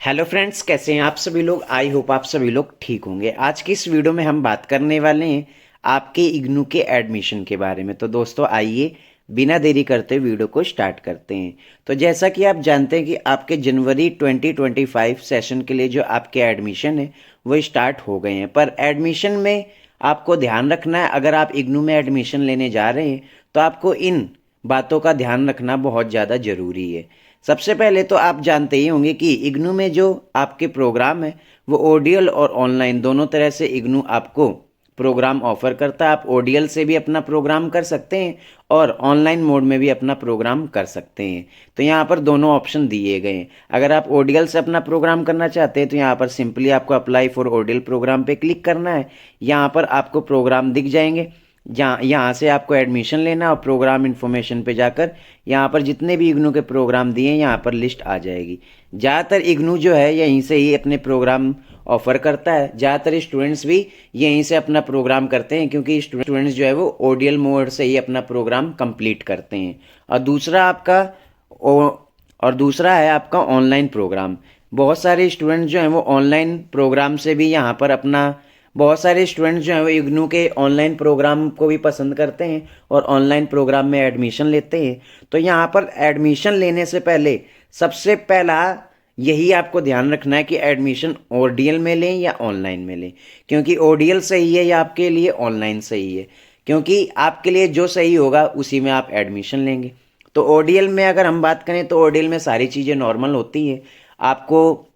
Hello friends, कैसे हैं आप सभी लोग। आई होप आप सभी लोग ठीक होंगे। आज की इस वीडियो में हम बात करने वाले हैं आपके इग्नू के एडमिशन के बारे में। तो दोस्तों आइए बिना देरी करते वीडियो को स्टार्ट करते हैं। तो जैसा कि आप जानते हैं कि आपके जनवरी 2025 सेशन के लिए जो आपके एडमिशन है वो स्टार्ट हो गए हैं। पर एडमिशन में आपको ध्यान रखना है, अगर आप इग्नू में एडमिशन लेने जा रहे हैं तो आपको इन बातों का ध्यान रखना बहुत ज़्यादा ज़रूरी है। सबसे पहले तो आप जानते ही होंगे कि इग्नू में जो आपके प्रोग्राम है वो ओडीएल और ऑनलाइन दोनों तरह से इग्नू आपको प्रोग्राम ऑफर करता है। आप ओडीएल से भी अपना प्रोग्राम कर सकते हैं और ऑनलाइन मोड में भी अपना प्रोग्राम कर सकते हैं। तो यहाँ पर दोनों ऑप्शन दिए गए हैं। अगर आप ओडीएल से अपना प्रोग्राम करना चाहते हैं तो यहाँ पर सिंपली आपको अप्लाई फॉर ओडीएल प्रोग्राम पे क्लिक करना है। यहाँ पर आपको प्रोग्राम दिख जाएंगे, जहाँ यहाँ से आपको एडमिशन लेना और प्रोग्राम इन्फॉर्मेशन पे जाकर यहाँ पर जितने भी इग्नू के प्रोग्राम दिए हैं यहाँ पर लिस्ट आ जाएगी। ज़्यादातर इग्नू जो है यहीं से ही अपने प्रोग्राम ऑफर करता है। ज़्यादातर स्टूडेंट्स भी यहीं से अपना प्रोग्राम करते हैं, क्योंकि स्टूडेंट्स जो है वो ओडीएल मोड से ही अपना प्रोग्राम कंप्लीट करते हैं। और दूसरा है आपका ऑनलाइन प्रोग्राम। बहुत सारे स्टूडेंट्स जो हैं वो ऑनलाइन प्रोग्राम से भी यहाँ पर अपना बहुत सारे स्टूडेंट्स जो हैं वो इग्नू के ऑनलाइन प्रोग्राम को भी पसंद करते हैं और ऑनलाइन प्रोग्राम में एडमिशन लेते हैं। तो यहाँ पर एडमिशन लेने से पहले सबसे पहला यही आपको ध्यान रखना है कि एडमिशन ओडीएल में लें या ऑनलाइन में लें, क्योंकि ओडीएल सही है या आपके लिए ऑनलाइन सही है, क्योंकि आपके लिए जो सही होगा उसी में आप एडमिशन लेंगे। तो ओडीएल में अगर हम बात करें तो ओडीएल में सारी चीज़ें नॉर्मल होती हैं। आपको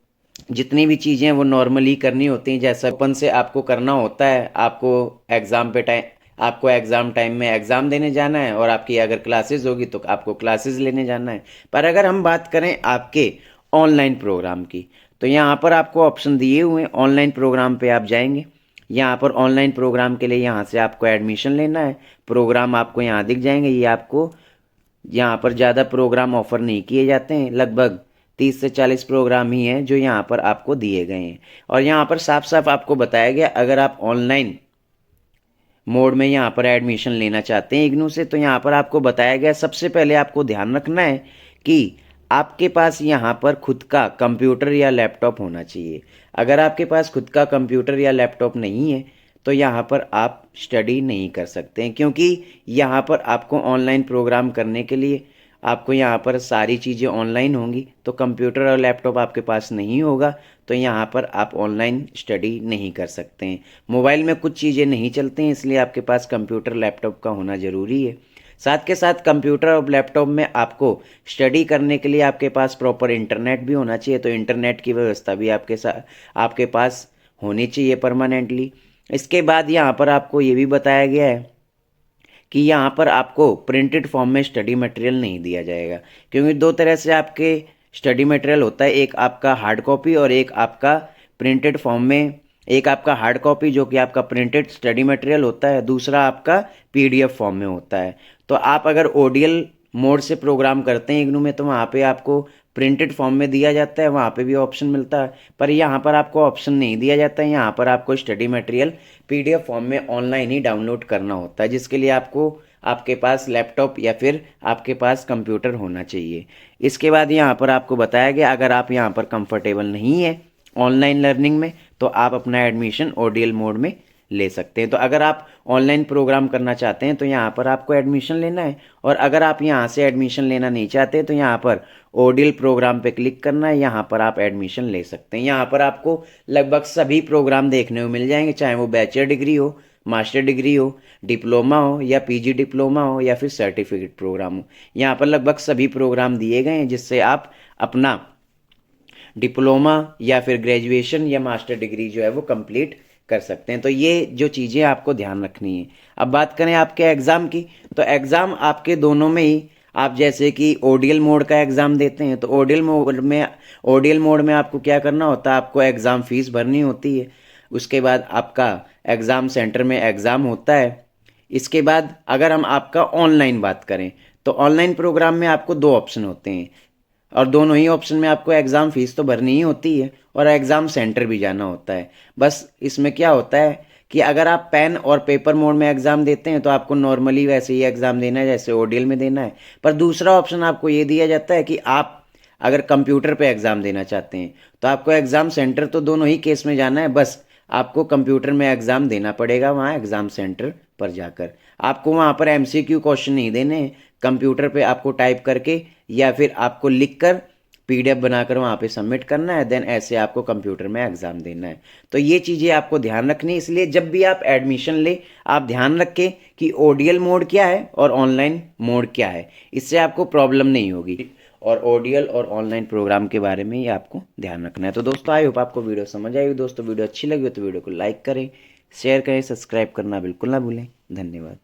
जितनी भी चीज़ें वो नॉर्मली करनी होती हैं, जैसा ओपन से आपको करना होता है। आपको एग्ज़ाम टाइम में एग्ज़ाम देने जाना है और आपकी अगर क्लासेस होगी तो आपको क्लासेस लेने जाना है। पर अगर हम बात करें आपके ऑनलाइन प्रोग्राम की तो यहाँ पर आपको ऑप्शन दिए हुए हैं। ऑनलाइन प्रोग्राम पे आप जाएंगे, यहाँ पर ऑनलाइन प्रोग्राम के लिए यहाँ से आपको एडमिशन लेना है। प्रोग्राम आपको यहाँ दिख जाएंगे। ये आपको यहाँ पर ज़्यादा प्रोग्राम ऑफर नहीं किए जाते हैं, लगभग 30 से 40 प्रोग्राम ही हैं जो यहाँ पर आपको दिए गए हैं। और यहाँ पर साफ साफ आपको बताया गया, अगर आप ऑनलाइन मोड में यहाँ पर एडमिशन लेना चाहते हैं इग्नू से तो यहाँ पर आपको बताया गया सबसे पहले आपको ध्यान रखना है कि आपके पास यहाँ पर खुद का कंप्यूटर या लैपटॉप होना चाहिए। अगर आपके पास खुद का कंप्यूटर या लैपटॉप नहीं है तो यहाँ पर आप स्टडी नहीं कर सकते हैं, क्योंकि यहाँ पर आपको ऑनलाइन प्रोग्राम करने के लिए आपको यहाँ पर सारी चीज़ें ऑनलाइन होंगी। तो कंप्यूटर और लैपटॉप आपके पास नहीं होगा तो यहाँ पर आप ऑनलाइन स्टडी नहीं कर सकते हैं। मोबाइल में कुछ चीज़ें नहीं चलती हैं, इसलिए आपके पास कंप्यूटर लैपटॉप का होना ज़रूरी है। साथ के साथ कंप्यूटर और लैपटॉप में आपको स्टडी करने के लिए आपके पास प्रॉपर इंटरनेट भी होना चाहिए। तो इंटरनेट की व्यवस्था भी आपके पास होनी चाहिए परमानेंटली। इसके बाद यहाँ पर आपको ये भी बताया गया है कि यहाँ पर आपको प्रिंटेड फॉर्म में स्टडी मटेरियल नहीं दिया जाएगा, क्योंकि दो तरह से आपके स्टडी मटेरियल होता है, एक आपका हार्ड कॉपी और एक आपका प्रिंटेड फॉर्म में। एक आपका हार्ड कॉपी जो कि आपका प्रिंटेड स्टडी मटेरियल होता है, दूसरा आपका पीडीएफ फॉर्म में होता है। तो आप अगर ओडीएल मोड से प्रोग्राम करते हैं इग्नू में तो वहाँ पे आपको प्रिंटेड फॉर्म में दिया जाता है, वहाँ पे भी ऑप्शन मिलता है। पर यहाँ पर आपको ऑप्शन नहीं दिया जाता है, यहाँ पर आपको स्टडी मटेरियल पीडीएफ फॉर्म में ऑनलाइन ही डाउनलोड करना होता है, जिसके लिए आपको आपके पास लैपटॉप या फिर आपके पास कंप्यूटर होना चाहिए। इसके बाद यहाँ पर आपको बताया गया, अगर आप यहाँ पर कंफर्टेबल नहीं है ऑनलाइन लर्निंग में तो आप अपना एडमिशन ओडीएल मोड में ले सकते हैं। तो अगर आप ऑनलाइन प्रोग्राम करना चाहते हैं तो यहाँ पर आपको एडमिशन लेना है, और अगर आप यहाँ से एडमिशन लेना नहीं चाहते तो यहाँ पर ओडीएल प्रोग्राम पे क्लिक करना है। यहाँ पर आप एडमिशन ले सकते हैं। यहाँ पर आपको लगभग सभी प्रोग्राम देखने को मिल जाएंगे, चाहे वो बैचलर डिग्री हो, मास्टर डिग्री हो, डिप्लोमा हो या पीजी डिप्लोमा हो या फिर सर्टिफिकेट प्रोग्राम हो। यहाँ पर लगभग सभी प्रोग्राम दिए गए हैं जिससे आप अपना डिप्लोमा या फिर ग्रेजुएशन या मास्टर डिग्री जो है वो कंप्लीट कर सकते हैं। तो ये जो चीज़ें आपको ध्यान रखनी है। अब बात करें आपके एग्ज़ाम की, तो एग्ज़ाम आपके दोनों में ही आप जैसे कि ओडीएल मोड का एग्ज़ाम देते हैं तो ओडीएल मोड में आपको क्या करना होता है, आपको एग्ज़ाम फ़ीस भरनी होती है। उसके बाद आपका एग्ज़ाम सेंटर में एग्ज़ाम होता है। इसके बाद अगर हम आपका ऑनलाइन बात करें तो ऑनलाइन प्रोग्राम में आपको दो ऑप्शन होते हैं, और दोनों ही ऑप्शन में आपको एग्ज़ाम फ़ीस तो भरनी ही होती है और एग्ज़ाम सेंटर भी जाना होता है। बस इसमें क्या होता है कि अगर आप पेन और पेपर मोड में एग्ज़ाम देते हैं तो आपको नॉर्मली वैसे ही एग्ज़ाम देना है जैसे ओडीएल में देना है। पर दूसरा ऑप्शन आपको ये दिया जाता है कि आप अगर कंप्यूटर पे एग्ज़ाम देना चाहते हैं तो आपको एग्ज़ाम सेंटर तो दोनों ही केस में जाना है, बस आपको कंप्यूटर में एग्ज़ाम देना पड़ेगा वहाँ एग्ज़ाम सेंटर पर जाकर। आपको वहाँ पर एमसीक्यू क्वेश्चन नहीं देने हैं, कंप्यूटर पे आपको टाइप करके या फिर आपको लिख कर पीडीएफ बनाकर वहाँ पे सबमिट करना है, देन ऐसे आपको कंप्यूटर में एग्ज़ाम देना है। तो ये चीज़ें आपको ध्यान रखनी है, इसलिए जब भी आप एडमिशन ले आप ध्यान रखें कि ओडीएल मोड क्या है और ऑनलाइन मोड क्या है, इससे आपको प्रॉब्लम नहीं होगी। और ओडीएल और ऑनलाइन प्रोग्राम के बारे में ही आपको ध्यान रखना है। तो दोस्तों आई होप आपको वीडियो समझ आई हो। दोस्तों वीडियो अच्छी लगी हो तो वीडियो को लाइक करें, शेयर करें, सब्सक्राइब करना बिल्कुल ना भूलें। धन्यवाद।